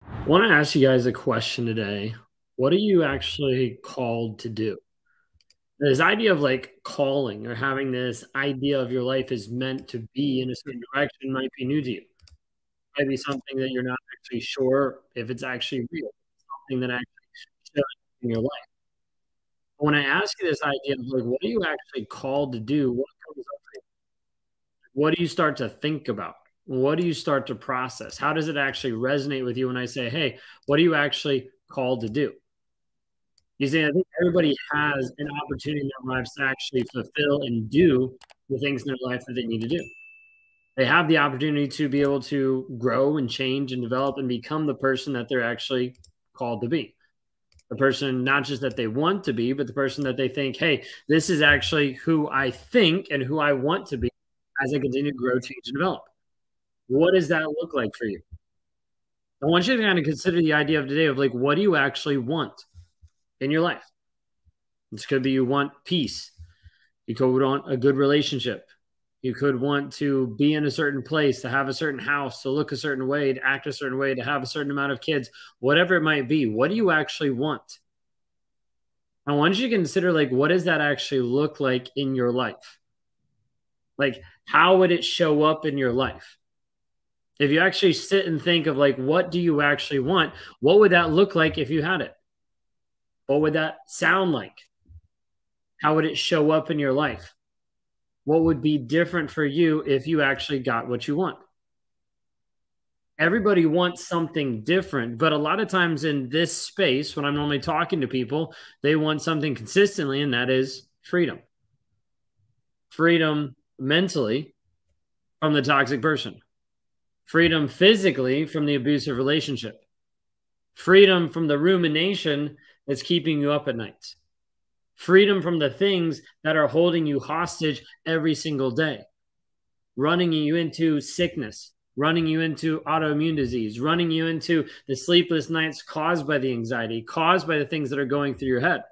I want to ask you guys a question today. What are you actually called to do? This idea of like calling or having this idea of your life is meant to be in a certain direction might be new to you. Might be something that you're not actually sure if it's actually real, something that actually shows in your life. When I ask you this idea of like, what are you actually called to do? What comes up for you? What do you start to think about? What do you start to process? How does it actually resonate with you when I say, hey, what are you actually called to do? You see, I think everybody has an opportunity in their lives to actually fulfill and do the things in their life that they need to do. They have the opportunity to be able to grow and change and develop and become the person that they're actually called to be. The person, not just that they want to be, but the person that they think, hey, this is actually who I think and who I want to be as I continue to grow, change, and develop. What does that look like for you? I want you to kind of consider the idea of today of like, what do you actually want in your life? This could be you want peace. You could want a good relationship. You could want to be in a certain place, to have a certain house, to look a certain way, to act a certain way, to have a certain amount of kids, whatever it might be. What do you actually want? I want you to consider like, what does that actually look like in your life? Like, how would it show up in your life? If you actually sit and think of like, what do you actually want? What would that look like if you had it? What would that sound like? How would it show up in your life? What would be different for you if you actually got what you want? Everybody wants something different, but a lot of times in this space, when I'm normally talking to people, they want something consistently, and that is freedom. Freedom mentally from the toxic person, freedom physically from the abusive relationship, freedom from the rumination that's keeping you up at night, freedom from the things that are holding you hostage every single day, running you into sickness, running you into autoimmune disease, running you into the sleepless nights caused by the anxiety, caused by the things that are going through your head.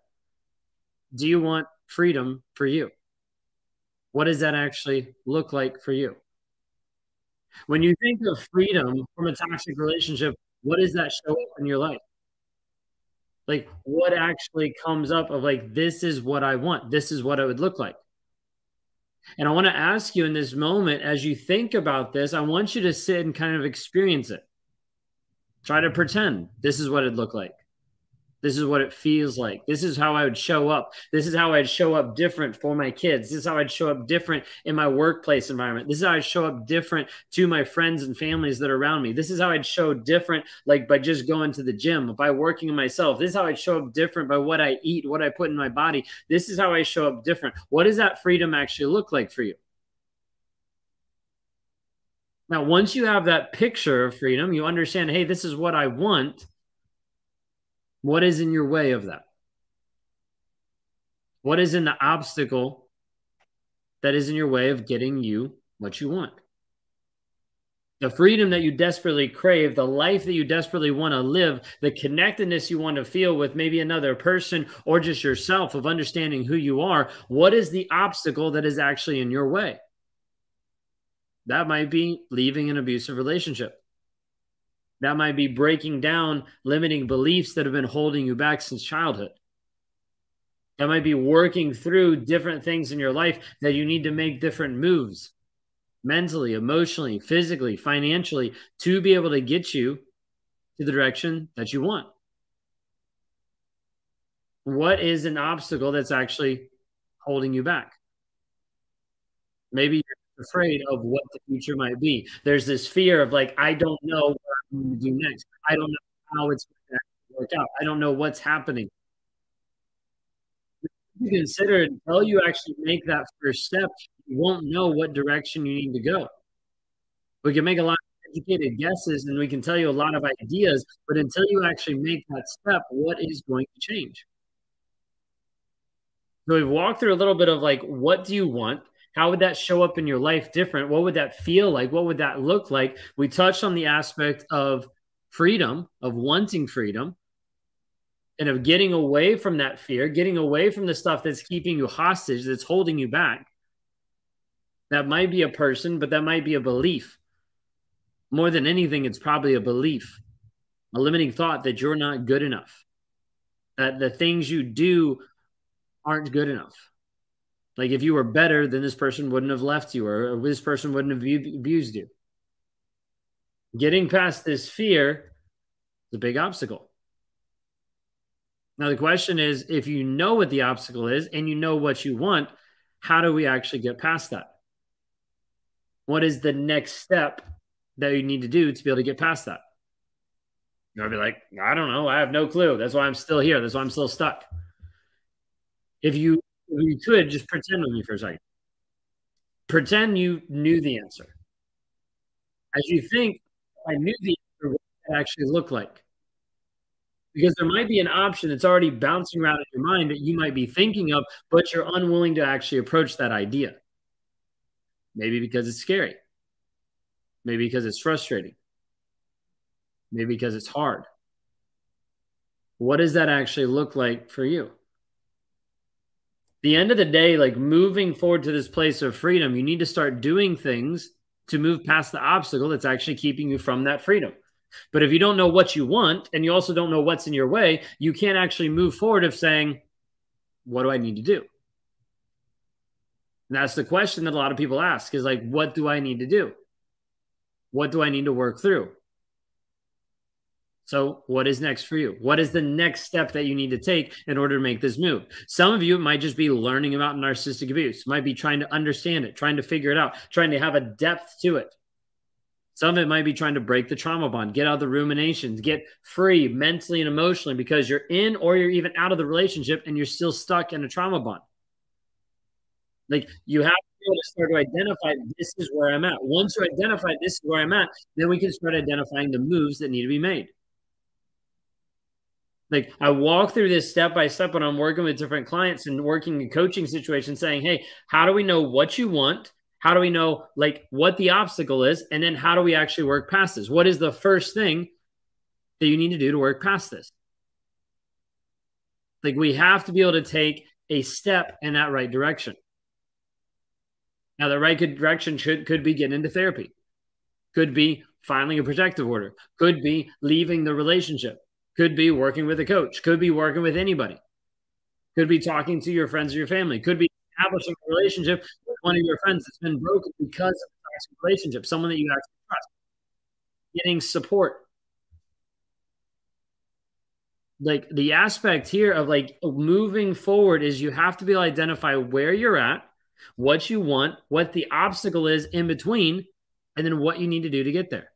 Do you want freedom for you? What does that actually look like for you? When you think of freedom from a toxic relationship, what does that show up in your life? Like, what actually comes up of like, this is what I want. This is what it would look like. And I want to ask you in this moment, as you think about this, I want you to sit and kind of experience it. Try to pretend this is what it'd look like. This is what it feels like. This is how I would show up. This is how I'd show up different for my kids. This is how I'd show up different in my workplace environment. This is how I'd show up different to my friends and families that are around me. This is how I'd show different, like by just going to the gym, by working on myself. This is how I'd show up different by what I eat, what I put in my body. This is how I show up different. What does that freedom actually look like for you? Now, once you have that picture of freedom, you understand, hey, this is what I want. What is in your way of that? What is in the obstacle that is in your way of getting you what you want? The freedom that you desperately crave, the life that you desperately want to live, the connectedness you want to feel with maybe another person or just yourself of understanding who you are. What is the obstacle that is actually in your way? That might be leaving an abusive relationship. That might be breaking down limiting beliefs that have been holding you back since childhood. That might be working through different things in your life that you need to make different moves mentally, emotionally, physically, financially to be able to get you to the direction that you want. What is an obstacle that's actually holding you back? Maybe you're afraid of what the future might be. There's this fear of like, I don't know what I'm going to do next. I don't know how it's going to work out. I don't know what's happening. You consider it until you actually make that first step, you won't know what direction you need to go. We can make a lot of educated guesses and we can tell you a lot of ideas, but until you actually make that step, what is going to change? So we've walked through a little bit of like, what do you want? How would that show up in your life different? What would that feel like? What would that look like? We touched on the aspect of freedom, of wanting freedom, and of getting away from that fear, getting away from the stuff that's keeping you hostage, that's holding you back. That might be a person, but that might be a belief. More than anything, it's probably a belief, a limiting thought that you're not good enough, that the things you do aren't good enough. Like if you were better, then this person wouldn't have left you, or this person wouldn't have abused you. Getting past this fear is a big obstacle. Now, the question is, if you know what the obstacle is and you know what you want, how do we actually get past that? What is the next step that you need to do to be able to get past that? You'll be like, I don't know. I have no clue. That's why I'm still here. That's why I'm still stuck. If you could just pretend with me for a second. Pretend you knew the answer. As you think, I knew the answer, what it actually looked like. Because there might be an option that's already bouncing around in your mind that you might be thinking of, but you're unwilling to actually approach that idea. Maybe because it's scary. Maybe because it's frustrating. Maybe because it's hard. What does that actually look like for you? The end of the day, like moving forward to this place of freedom, you need to start doing things to move past the obstacle that's actually keeping you from that freedom. But if you don't know what you want and you also don't know what's in your way, you can't actually move forward of saying, what do I need to do? And that's the question that a lot of people ask is like, what do I need to do? What do I need to work through? So what is next for you? What is the next step that you need to take in order to make this move? Some of you, it might just be learning about narcissistic abuse. It might be trying to understand it, trying to figure it out, trying to have a depth to it. Some of it might be trying to break the trauma bond, get out of the ruminations, get free mentally and emotionally because you're in or you're even out of the relationship and you're still stuck in a trauma bond. Like you have to be able to start to identify, this is where I'm at. Once you identify this is where I'm at, then we can start identifying the moves that need to be made. Like I walk through this step by step when I'm working with different clients and working in coaching situations saying, hey, how do we know what you want? How do we know like what the obstacle is? And then how do we actually work past this? What is the first thing that you need to do to work past this? Like we have to be able to take a step in that right direction. Now, the right direction could be getting into therapy, could be filing a protective order, could be leaving the relationship, could be working with a coach, could be working with anybody, could be talking to your friends or your family, could be establishing a relationship with one of your friends that's been broken because of a toxic relationship, someone that you actually trust, getting support. Like the aspect here of like moving forward is you have to be able to identify where you're at, what you want, what the obstacle is in between, and then what you need to do to get there.